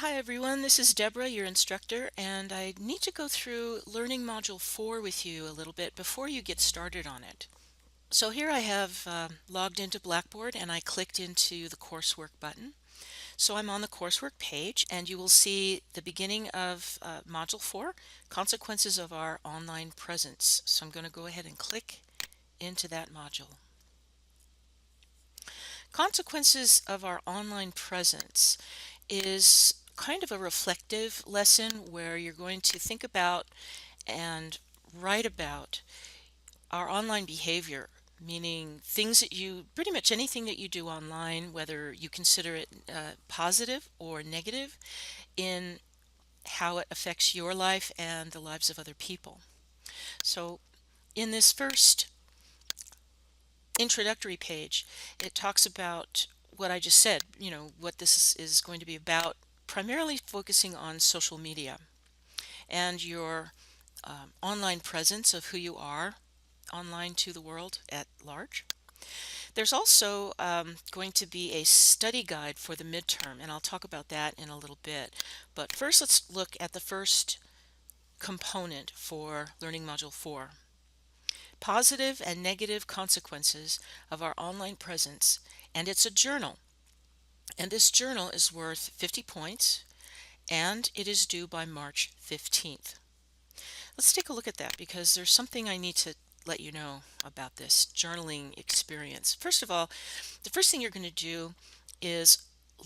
Hi everyone, this is Deborah, your instructor, and I need to go through Learning Module 4 with you a little bit before you get started on it. So here I have logged into Blackboard and I clicked into the coursework button. So I'm on the coursework page and you will see the beginning of Module 4, Consequences of Our Online Presence. So I'm going to go ahead and click into that module. Consequences of Our Online Presence is kind of a reflective lesson where you're going to think about and write about our online behavior, meaning things that pretty much anything that you do online, whether you consider it positive or negative, in how it affects your life and the lives of other people. So in this first introductory page, it talks about what I just said, what this is going to be about, primarily focusing on social media and your online presence of who you are online to the world at large. There's also going to be a study guide for the midterm, and I'll talk about that in a little bit. But first, let's look at the first component for Learning Module 4. Positive and negative consequences of our online presence, and it's a journal. And this journal is worth 50 points, and it is due by March 15th. Let's take a look at that because there's something I need to let you know about this journaling experience. First of all, the first thing you're going to do is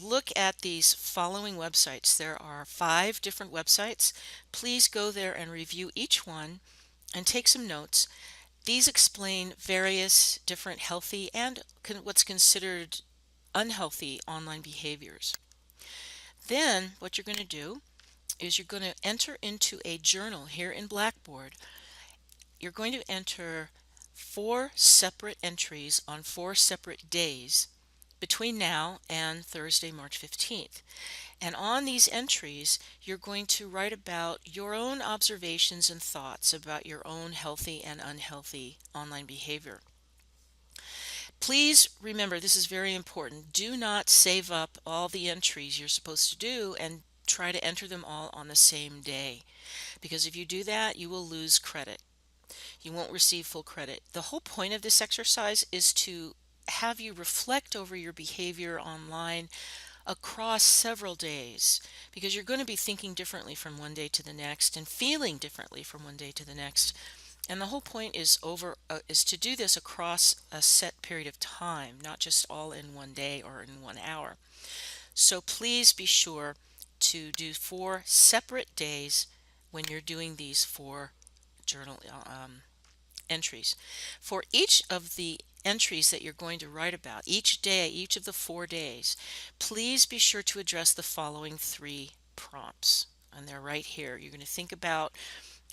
look at these following websites. There are 5 different websites. Please go there and review each one and take some notes. These explain various different healthy and what's considered unhealthy online behaviors. Then what you're going to do is you're going to enter into a journal here in Blackboard. You're going to enter 4 separate entries on 4 separate days between now and Thursday, March 15th. And on these entries, you're going to write about your own observations and thoughts about your own healthy and unhealthy online behavior. Please remember, this is very important. Do not save up all the entries you're supposed to do and try to enter them all on the same day, because if you do that, you will lose credit. You won't receive full credit. The whole point of this exercise is to have you reflect over your behavior online across several days, because you're going to be thinking differently from one day to the next and feeling differently from one day to the next. And the whole point is to do this across a set period of time, not just all in one day or in 1 hour. So please be sure to do 4 separate days when you're doing these 4 journal entries. For each of the entries that you're going to write about, each day, each of the 4 days, please be sure to address the following 3 prompts. And they're right here. You're going to think about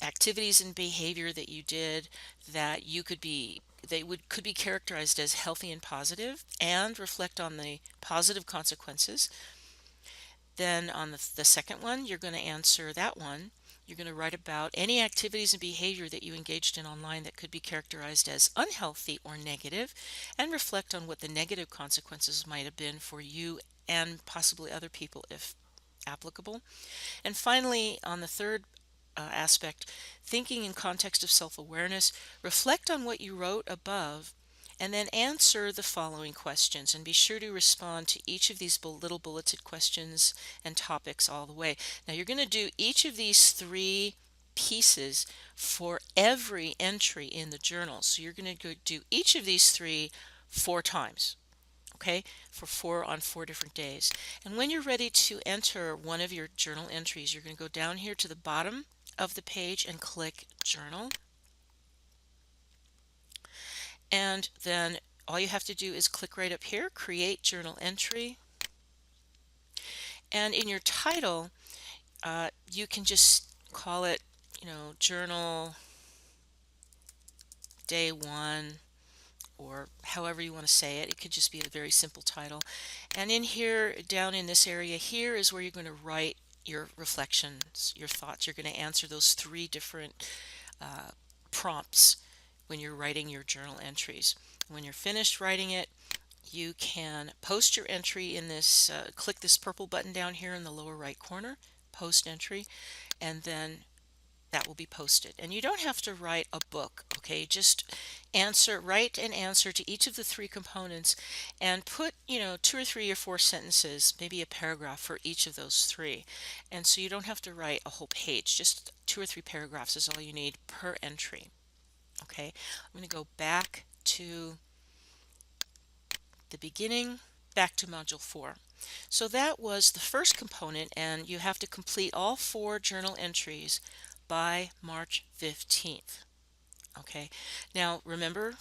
activities and behavior that you did that could be characterized as healthy and positive, and reflect on the positive consequences. Then on the second one, you're going to answer that one. You're going to write about any activities and behavior that you engaged in online that could be characterized as unhealthy or negative, and reflect on what the negative consequences might have been for you and possibly other people if applicable. And finally, on the third aspect, thinking in context of self-awareness, reflect on what you wrote above and then answer the following questions, and be sure to respond to each of these little bulleted questions and topics all the way. Now you're going to do each of these 3 pieces for every entry in the journal. So you're going to go do each of these 3 4 times. Okay, for 4 different days. And when you're ready to enter one of your journal entries, you're going to go down here to the bottom of the page and click Journal. And then all you have to do is click right up here, Create Journal Entry. And in your title, you can just call it, Journal Day 1, or however you want to say it. It could just be a very simple title. And in here, down in this area here, is where you're going to write your reflections, your thoughts. You're going to answer those 3 different prompts when you're writing your journal entries. When you're finished writing it, you can post your entry in this, click this purple button down here in the lower right corner, post entry, and then that will be posted. And you don't have to write a book, okay? Just write an answer to each of the three components and put, 2 or 3 or 4 sentences, maybe a paragraph for each of those three. And so you don't have to write a whole page, just 2 or 3 paragraphs is all you need per entry. Okay, I'm going to go back to the beginning, back to Module 4. So that was the first component, and you have to complete all 4 journal entries by March 15th. Okay, now remember,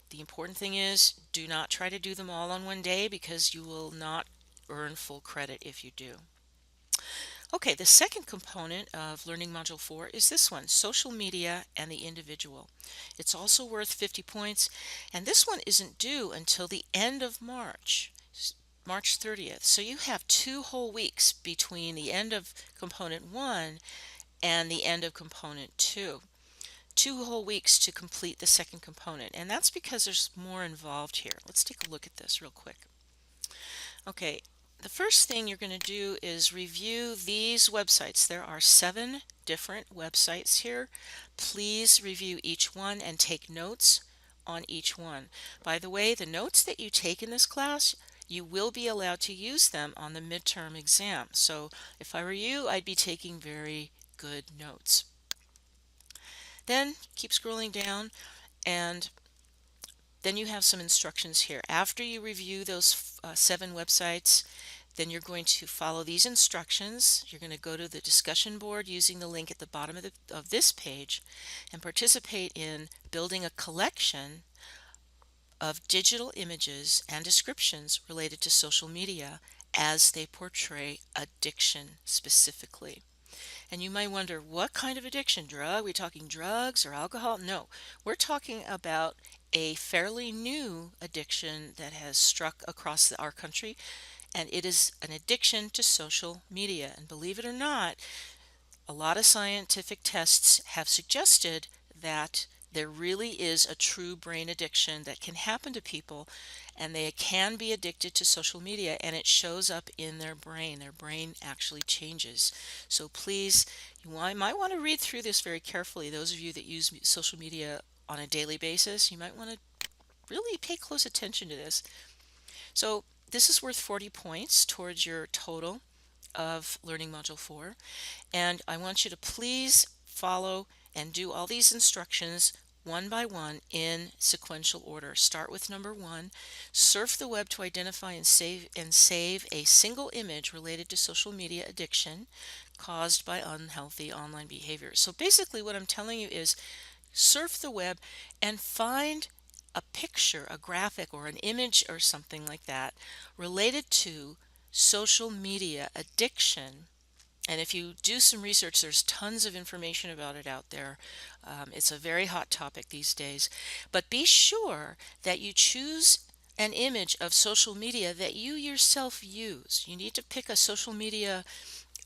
the important thing is do not try to do them all on one day because you will not earn full credit if you do. Okay, the second component of Learning Module 4 is this one, social media and the individual. It's also worth 50 points, and this one isn't due until the end of March, March 30th. So you have 2 whole weeks between the end of Component 1 and the end of Component 2. 2 whole weeks to complete the second component, and that's because there's more involved here. Let's take a look at this real quick. Okay, the first thing you're going to do is review these websites. There are 7 different websites here. Please review each one and take notes on each one. By the way, the notes that you take in this class, you will be allowed to use them on the midterm exam. So if I were you, I'd be taking very good notes. Then keep scrolling down, and then you have some instructions here. After you review those 7 websites, then you're going to follow these instructions. You're going to go to the discussion board using the link at the bottom of this page and participate in building a collection of digital images and descriptions related to social media as they portray addiction specifically. And you might wonder, what kind of addiction? Are we talking drugs or alcohol? No, we're talking about a fairly new addiction that has struck across our country, and it is an addiction to social media. And believe it or not, a lot of scientific tests have suggested that there really is a true brain addiction that can happen to people, and they can be addicted to social media, and it shows up in their brain. Their brain actually changes. So please, might want to read through this very carefully. Those of you that use social media on a daily basis, you might want to really pay close attention to this. So this is worth 40 points towards your total of Learning Module 4. And I want you to please follow and do all these instructions one by one in sequential order. Start with number 1. Surf the web to identify and save a single image related to social media addiction caused by unhealthy online behavior. So basically what I'm telling you is surf the web and find a picture, a graphic, or an image or something like that related to social media addiction. And if you do some research, there's tons of information about it out there. It's a very hot topic these days. But be sure that you choose an image of social media that you yourself use. You need to pick a social media,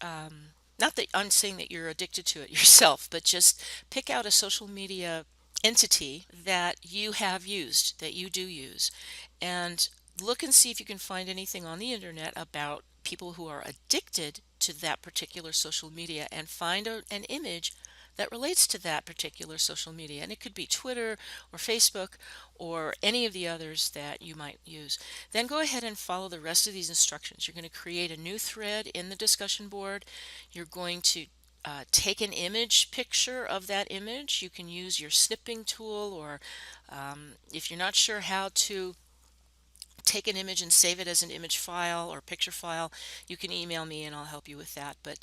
not that I'm saying that you're addicted to it yourself, but just pick out a social media entity that you have used, that you do use, and look and see if you can find anything on the internet about people who are addicted to that particular social media, and find an image that relates to that particular social media. And it could be Twitter or Facebook or any of the others that you might use. Then go ahead and follow the rest of these instructions. You're going to create a new thread in the discussion board. You're going to take an image picture of that image. You can use your snipping tool, or if you're not sure how to take an image and save it as an image file or picture file, you can email me and I'll help you with that. But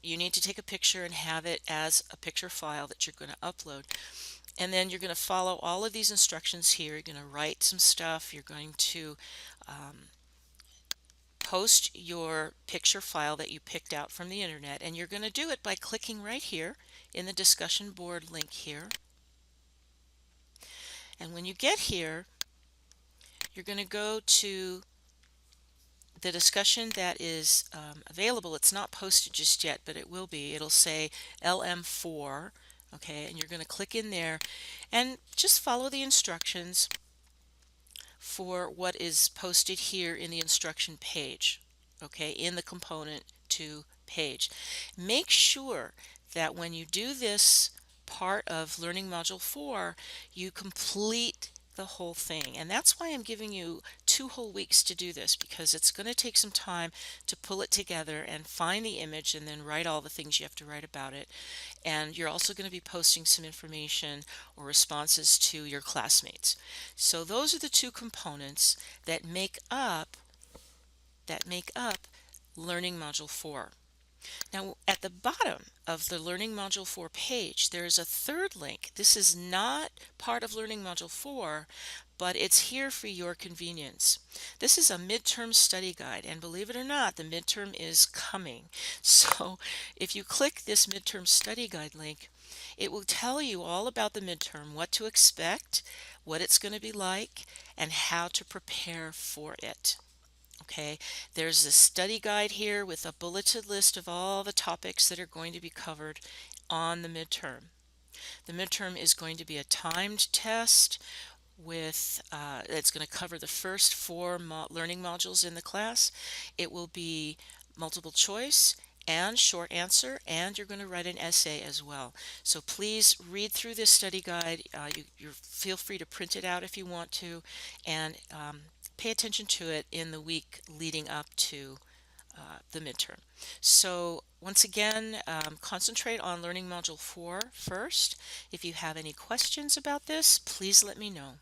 you need to take a picture and have it as a picture file that you're going to upload. And then you're going to follow all of these instructions here. You're going to write some stuff. You're going to post your picture file that you picked out from the internet, and you're going to do it by clicking right here in the discussion board link here. And when you get here, you're going to go to the discussion that is available. It's not posted just yet, but it will be. It'll say LM4, okay, and you're going to click in there and just follow the instructions. for what is posted here in the instruction page, okay, in the component 2 page. Make sure that when you do this part of Learning Module 4, you complete the whole thing. And that's why I'm giving you 2 whole weeks to do this, because it's going to take some time to pull it together and find the image and then write all the things you have to write about it. And you're also going to be posting some information or responses to your classmates. So those are the 2 components that make up Learning Module 4. Now, at the bottom of the Learning Module 4 page, there is a third link. This is not part of Learning Module 4, but it's here for your convenience. This is a midterm study guide, and believe it or not, the midterm is coming. So if you click this midterm study guide link, it will tell you all about the midterm, what to expect, what it's going to be like, and how to prepare for it. Okay, there's a study guide here with a bulleted list of all the topics that are going to be covered on the midterm. The midterm is going to be a timed test with it's going to cover the first 4 learning modules in the class. It will be multiple choice and short answer, and you're going to write an essay as well. So please read through this study guide. You feel free to print it out if you want to, and pay attention to it in the week leading up to the midterm. So once again, concentrate on Learning Module 4 first. If you have any questions about this, please let me know.